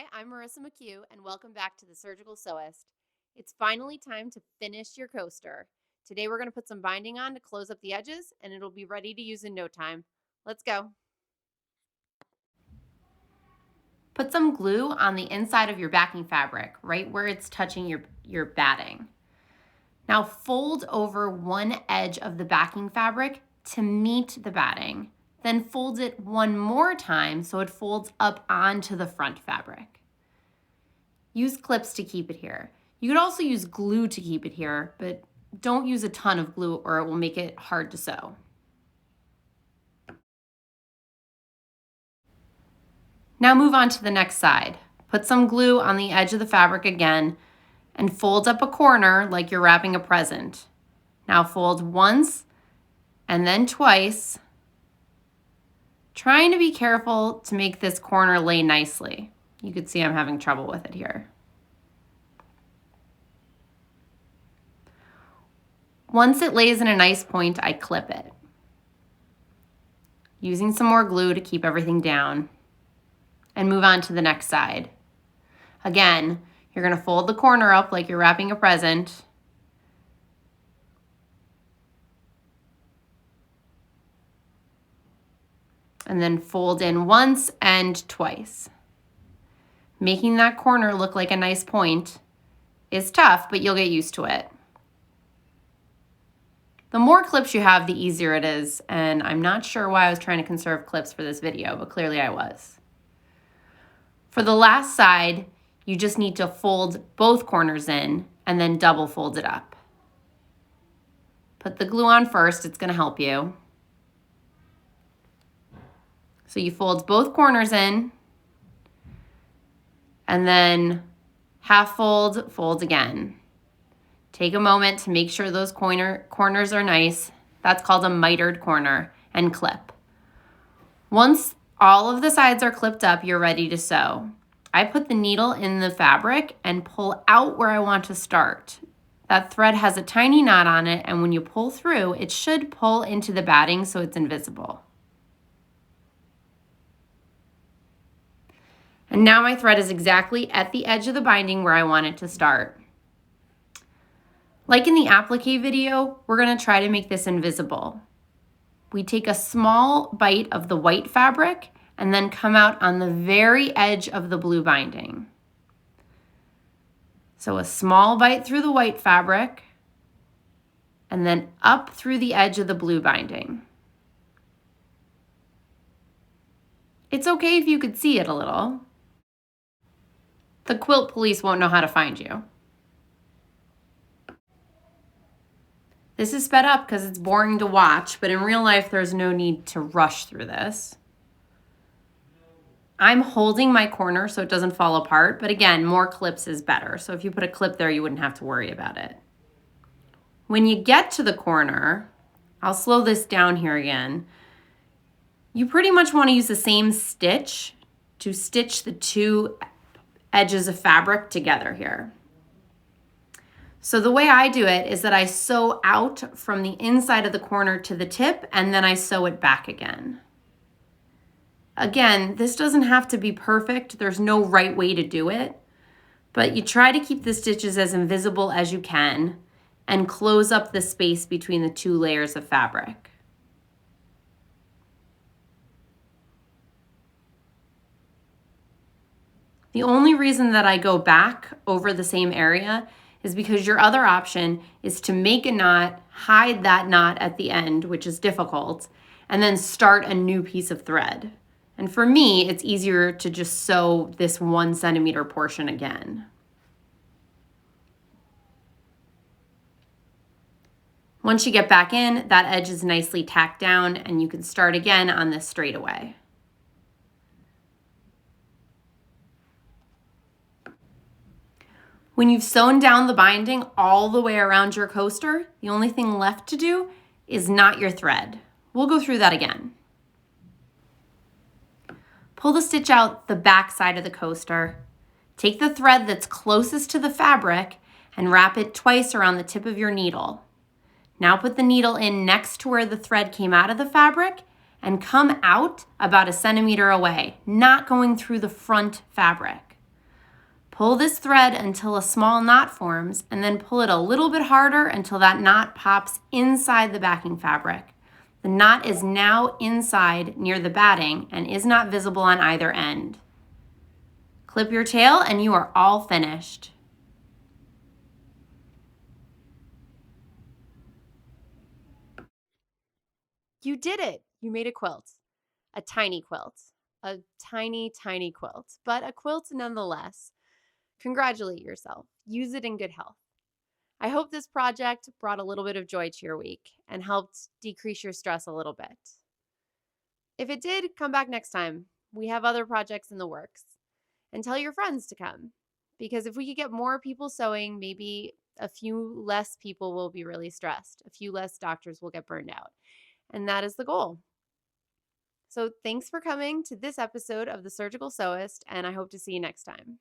Hi, I'm Marissa McHugh, and welcome back to The Surgical Sewist. It's finally time to finish your coaster. Today we're going to put some binding on to close up the edges, and it'll be ready to use in no time. Let's go. Put some glue on the inside of your backing fabric, right where it's touching your batting. Now fold over one edge of the backing fabric to meet the batting. Then fold it one more time so it folds up onto the front fabric. Use clips to keep it here. You could also use glue to keep it here, but don't use a ton of glue or it will make it hard to sew. Now move on to the next side. Put some glue on the edge of the fabric again and fold up a corner like you're wrapping a present. Now fold once and then twice, trying to be careful to make this corner lay nicely. You can see I'm having trouble with it here. Once it lays in a nice point, I clip it, using some more glue to keep everything down, and move on to the next side. Again, you're going to fold the corner up like you're wrapping a present. And then fold in once and twice. Making that corner look like a nice point is tough, but you'll get used to it. The more clips you have, the easier it is, and I'm not sure why I was trying to conserve clips for this video, but clearly I was. For the last side, you just need to fold both corners in and then double fold it up. Put the glue on first, it's going to help you. So you fold both corners in, and then half fold, fold again. Take a moment to make sure those corners are nice. That's called a mitered corner, and clip. Once all of the sides are clipped up, you're ready to sew. I put the needle in the fabric and pull out where I want to start. That thread has a tiny knot on it, and when you pull through, it should pull into the batting so it's invisible. And now my thread is exactly at the edge of the binding where I want it to start. Like in the applique video, we're going to try to make this invisible. We take a small bite of the white fabric and then come out on the very edge of the blue binding. So a small bite through the white fabric and then up through the edge of the blue binding. It's okay if you could see it a little. The quilt police won't know how to find you. This is sped up because it's boring to watch, but in real life, there's no need to rush through this. I'm holding my corner so it doesn't fall apart, but again, more clips is better. So if you put a clip there, you wouldn't have to worry about it. When you get to the corner, I'll slow this down here again. You pretty much want to use the same stitch to stitch the two edges of fabric together here. So the way I do it is that I sew out from the inside of the corner to the tip, and then I sew it back again. Again, this doesn't have to be perfect. There's no right way to do it, but you try to keep the stitches as invisible as you can and close up the space between the two layers of fabric. The only reason that I go back over the same area is because your other option is to make a knot, hide that knot at the end, which is difficult, and then start a new piece of thread. And for me, it's easier to just sew this 1 centimeter portion again. Once you get back in, that edge is nicely tacked down and you can start again on this straightaway. When you've sewn down the binding all the way around your coaster, the only thing left to do is knot your thread. We'll go through that again. Pull the stitch out the back side of the coaster. Take the thread that's closest to the fabric and wrap it twice around the tip of your needle. Now put the needle in next to where the thread came out of the fabric and come out about 1 centimeter away, not going through the front fabric. Pull this thread until a small knot forms, and then pull it a little bit harder until that knot pops inside the backing fabric. The knot is now inside near the batting and is not visible on either end. Clip your tail and you are all finished. You did it! You made a quilt. A tiny quilt. A tiny, tiny quilt, but a quilt nonetheless. Congratulate yourself. Use it in good health. I hope this project brought a little bit of joy to your week and helped decrease your stress a little bit. If it did, come back next time. We have other projects in the works. And tell your friends to come. Because if we could get more people sewing, maybe a few less people will be really stressed. A few less doctors will get burned out. And that is the goal. So thanks for coming to this episode of The Surgical Sewist, and I hope to see you next time.